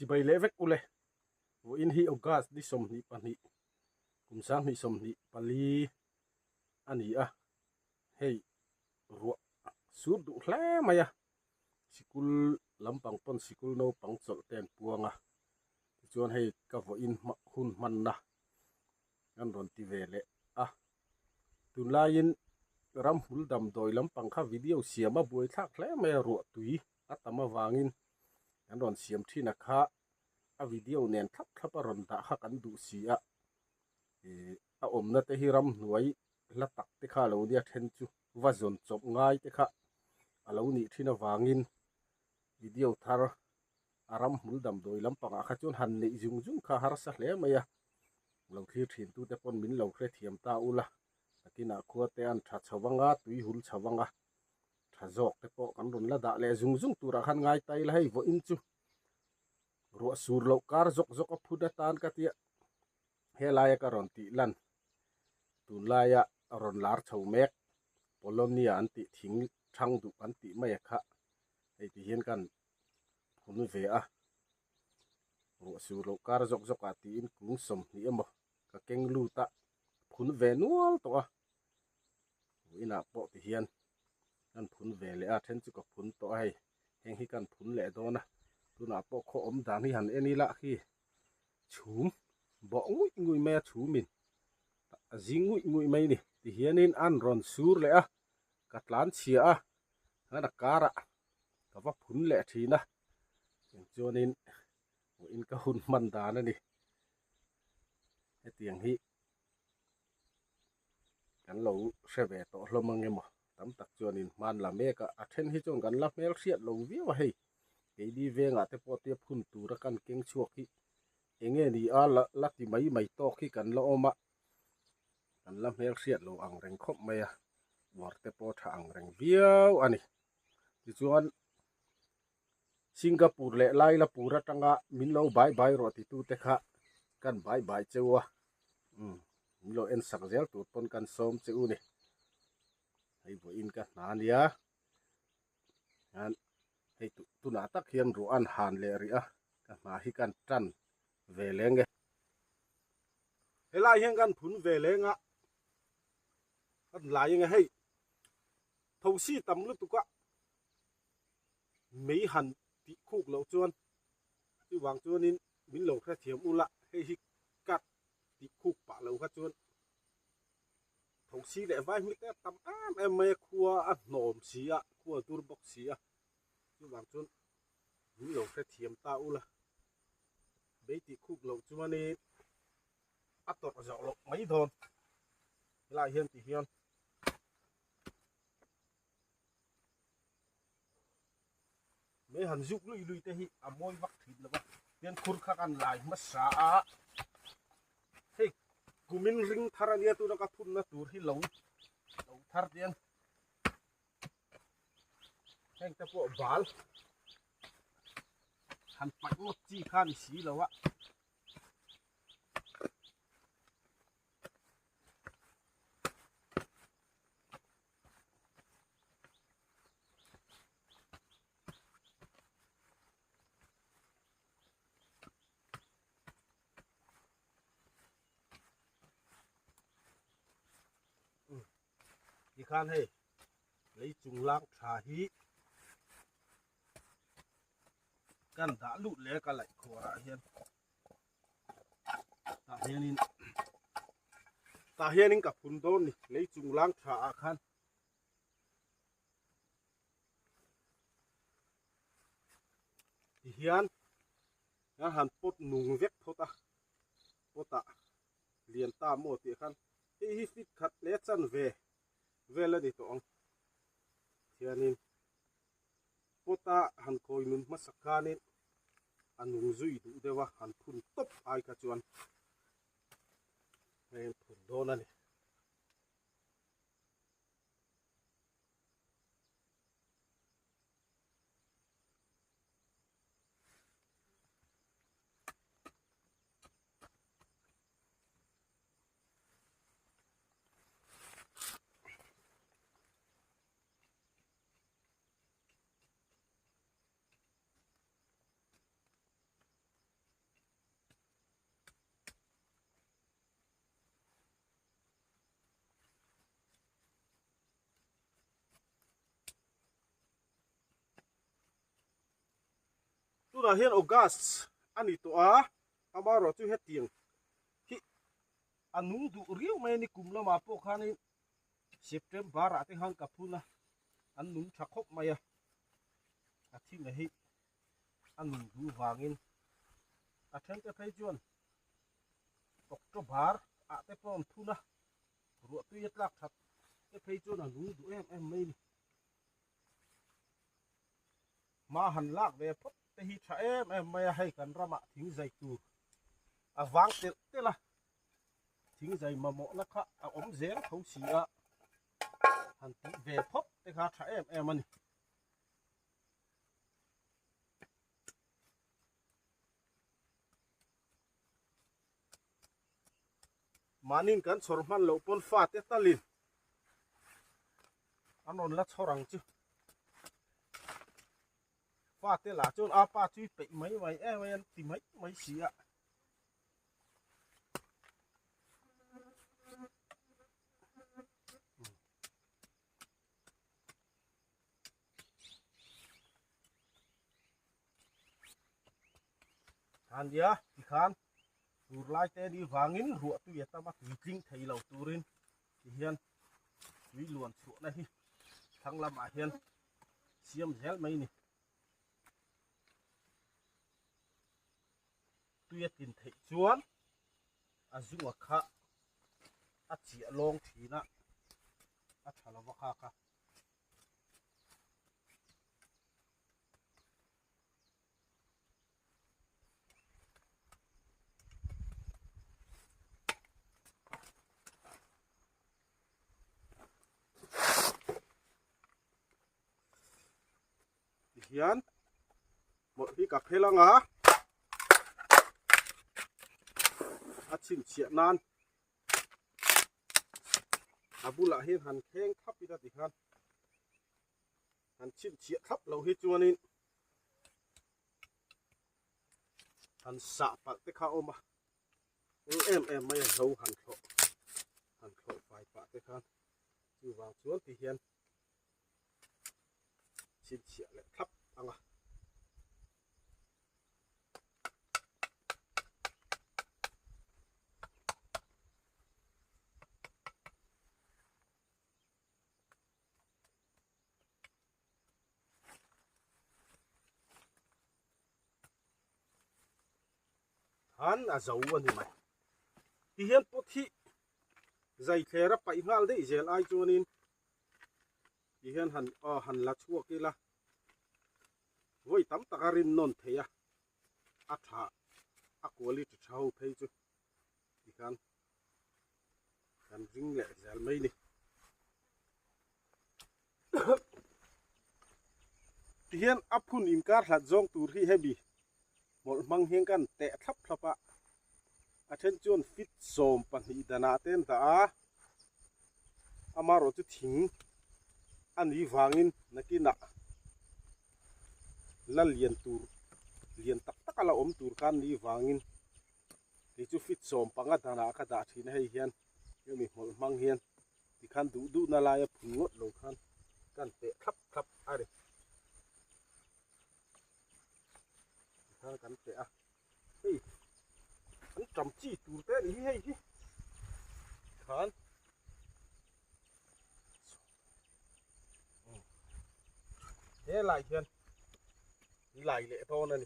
chỉ bay lẽ vét ule vô in hi ogas đi som ni pan hi kum sang hi som ni pali ani a hey ruột sút đủ lẽ maya sikul lampang pon sikul no pang chol ten puanga chuan hei ka vo in hun man na an ron ti ve le a tun lain ram hul dam doi lampang kha video siama buai thak hle me ro tui atama wangin an ron siam thina kha a video nen thap thap ron da kha kan du si a omna te hi ram nuai la tak te kha lo dia then chu wa zon chop ngai te kha alo ni thina wangin video thar aram hul dam doi lampang a kha chun han nei jung jung kha har sa hle maya lo thlir thin tu te pon min lo khre thiam ta ula takina khuwa te an tha chawanga tui hul chawanga tha jok te po kan run la da le jung jung tura khan ngai tai la hei vo in chu ro sur lo kar jok jok a phuda tan ka tia helaya ka ron ti lan tun laya ron lar chho mek polonia an ti thing thang du an ti mai kha ei ti hian kan hun ve a ro sur lo kar jok jok a ti in kung som ni emo ka keng lu ta phun ve nual to a ina po ti hian kan phun ve le a then chu ka phun to ai heng hi kan phun le do na tuna po kho om dan hi han eni la khi chum bo ngui ngui me chumin zingui ngui mai ni ti hianin an ron sur le a katlan chia a hana kara ka va phun le thina chonin in ka hun man dan ani tiang hi kan lo seve to hlomang emo tam tak chuanin man la meka a then hi chong kan la mel hriat lo viwa hei ke di venga te po te phun tura kan keng chuak hi enge ni a la ti mai mai to khi kan lo oma kan la mel hriat lo ang reng khop maya war te po tha ang reng viau ani ti chuan Singapore le lai la pura tanga min lo bai bai ro ti tu te kha kan bai bai chewa lo en sakzel tu pon kan som che u ni hei bo in ka na nia an hei tu na tak hian ru an han le ri a ka ma hi kan tan ve lenge helai hian kan phun ve lenga kan lai nge hei thosi tam lu tu ka mei han ti khuk lo chuan ti wang chuan in min lo kha thiam ula hei hi kat ti khuk pa lo kha chuan thosi le vai mi te tam em me khua a hnom sia khua tur bok sia ti wang chuan min lo kha thiam ta ula be ti khuk lo chuan ni a tor zo lo mai don lại hiền thì hiền mấy hàn dục lui lui thế hi à môi vắt thịt là vắt hiền khur khắc ăn lại mất xả hey cumin ring thara dia tu nak phun na tur hi lâu lâu thar dian heng ta po bal han pat một chi khan xí lâu á thì khan hey lấy chung lang thả hi kan đã lụt lẽ cả lại khổ ra hiền ta hiền in cả phun đôn lấy chung lang thả khan thì hiền nó hàn pot nung vét thôi ta pot ta liền ta mua thì khan hi fit khát lẽ chân về là đi tông hiền pota han koi nun masakani anung zui du dewa han phun top ai ka chuan en phun dona ni là hiện August anh đi to à ama rồi chú hết tiền khi anh nung đủ riêu mấy ni cùng là mà po khăn ni September à thì hàng kapuna anh nung chắc khóc mày à thì này anh nung đủ vangin à thêm cái phải chuan October à thì pom thuna ruột tôi yết lạc thật cái phải chuan anh nung đủ em mấy ni mà hành lạc về phút thì hi cha em mày hay cần ra mà thính dây tu à vang thế là thính dây mà mỏ nó khác à ống giếng không xì à hành tí về phút thì khá cha em anh mà nín cần sορ man lâu pon pha thế ta lin anh on là sορằng chứ pha thế là chôn à pa chui bị mấy mày em tìm mấy xì ạ han dia thì khan tur lai te đi vangin ruột tu yeta ma tui jing thei lo turin thì hian tui luan su na hi thang lam a hian siam zel mai ni tu yetin thei chuan a zunga kha a chia long thina a thala wa kha ka hian một hi cà phê lang á a chin chia nan a bula hian han kheng thap ita ti khan han chin chia thap lo hi chuanin han sa pa te kha oma em mai zo han kho fai pa te khan chu wang chuan ti hian chin chia le thap anga han a zo ani mai ti hian pot hi zai thera pai ngal dei zel ai chuanin ti hian han la chuak ki la voi tam takarin non theya a tha a quality thau phei chu ti kan ring le zel mai ni ti hian aphun in kar hlat zong tur hi hebi mol mang hiang kan te thap thapa a then chuan fit som pahnih dana ten ta a amaro chu thing ani wangin nakina la lian tak tak ala om tur kan ni wangin ti chu fit som panga dana ka da thin hei hian yemi mol mang hian ti khan du na la ya phungot lo khan kan te thap are kan te a hei an tram chi tur te ni hei hi khan thế lại hiền lại lệ to này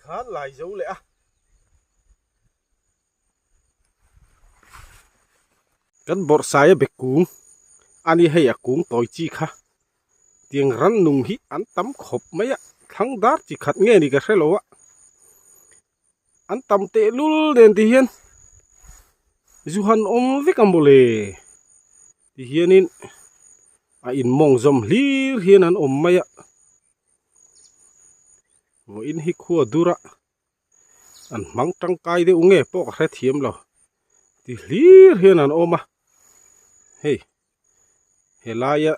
khá lại dấu lẽ kan bor saya bekung ani hay akung toy chi kha tiếng rắn nung hi an tam khop maya thang dar chi khat nge ni ka hrelowa an tam te lul den ti hian zuhan om vikambole ti hianin a in mong zom hlir hian an om maya mo in hi khua dura an mang tangkai de unge pok hre thiam lo ti hlir hian an oma hey helaya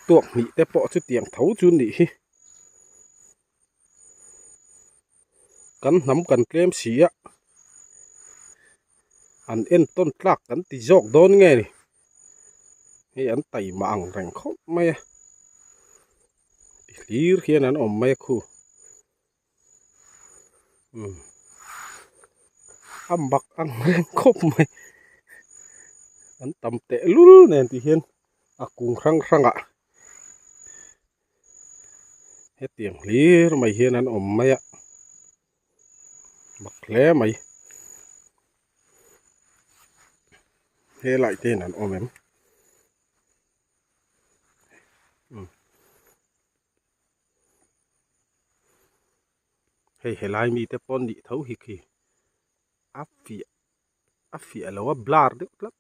tuộc nị te po chu tiang thấu chun nị hi kan nắm kan klem sia an en ton tlak kan ti jok don nge ni hey an tai mang reng khop mai hlir hian an om mai khu ambak ang reng khop mai an tam te lul nen ti hian akung rang a he tiang hlir mai hian an om mai bak hle mai he lại tên an om em he lai mi te pon di thấu hi khi afia lo blar de plat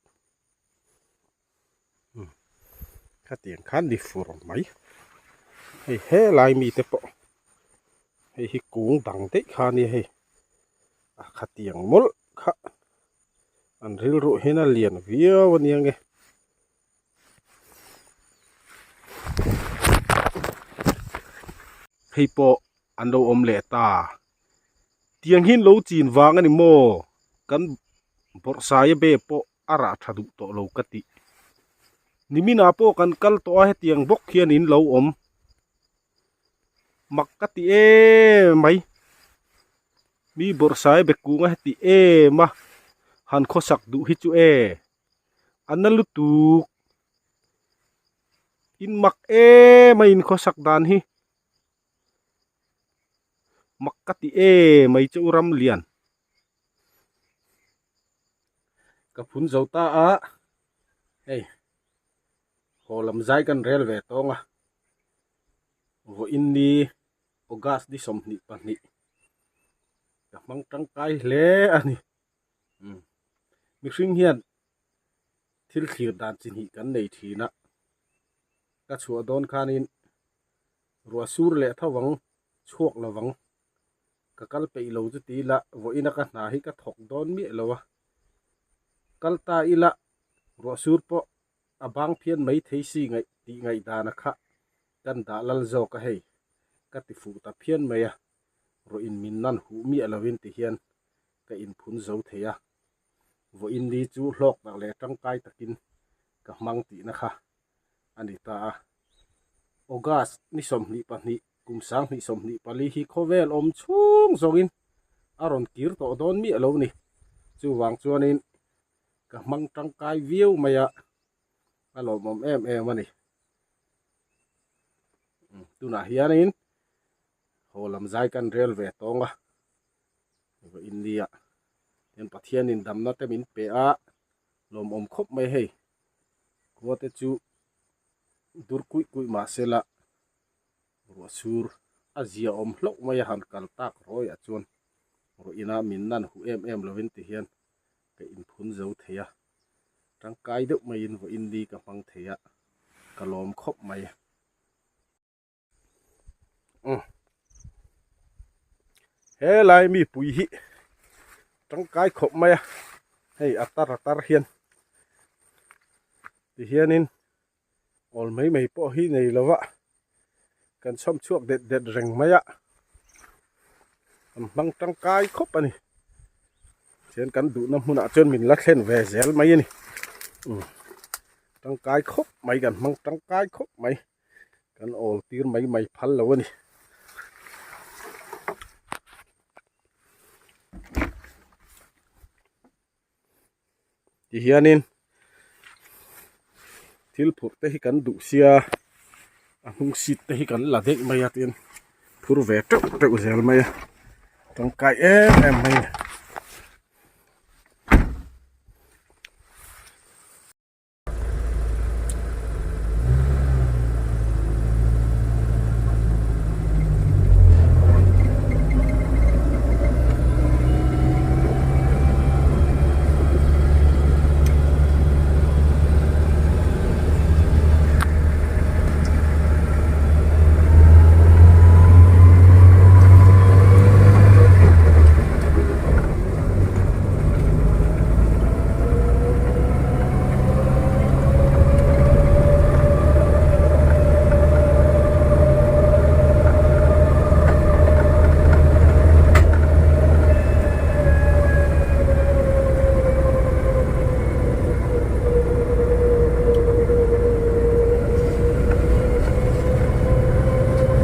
kha tiang khan di fur mai he lai mi te po hi kung dang te kha ni he kha tiang mol kha an ril ru hena lian via waniang e hei po an lo om le ta tiang hin lo chin wang ani mo kan bor sai be po ara thadu to lo kati nimina po kan kal to he tiang bok hian in lo om makati e mai mi bor sai be ku nga ti e ma han khosak du hi chu e analu tu in mak e mai in khosak dan hi makati e mai chu ram lian ka phun zauta a hey holam zai kan rel ve tonga vo inni ogas di som ni pani ka mang tang kai hle ani mi hring hian thil khir dan chin hi kan nei thina ka chua don khanin ruwa sur le thawang chuak lawang ka kal pe lo chu ti la vo ina ka hna hi ka thok don mi lowa kalta ila ruwa sur po abang phian mai thei si ngai ti ngai dana kha kan da lal zo ka hei ka ti fu ta phian mai a ro in min nan hu mi alawin ti hian ka in phun zo theya vo in di chu hlok tak le tangkai takin ka mang ti na kha ani ta ogas ni som ni pani kumsang ni som ni pali hi khovel om chung zongin aron kir to don mi alo ni chu wang chuanin ka mang tangkai view maya alo mom em ani tuna hianin holam zai kan rel ve tonga vo india yen pathian in damna te min pe a lom om khop mai hei kuate chu dur kui ma sela ro sur azia om hlok mai han kal tak roi a chuan ro ina min nan hu em lovin ti hian ke in phun zo theya tangkai deuh mai in vo indi ka mang theya kalom khop mai he lai mi pui hi tangkai khop mai hei atar hian ti hianin ol mai po hi nei lowa kan som chuak det reng maya mang tangkai khop ani chen kan du na huna chen min la thlen ve zel mai ni tangkai khop mai kan mang tangkai khop mai kan ol tir mai phal lo ni ti hianin thil phur te hi kan du sia hung sit te hi kan la dei mai atin thur ve tuk tuk zel mai tong kai em mai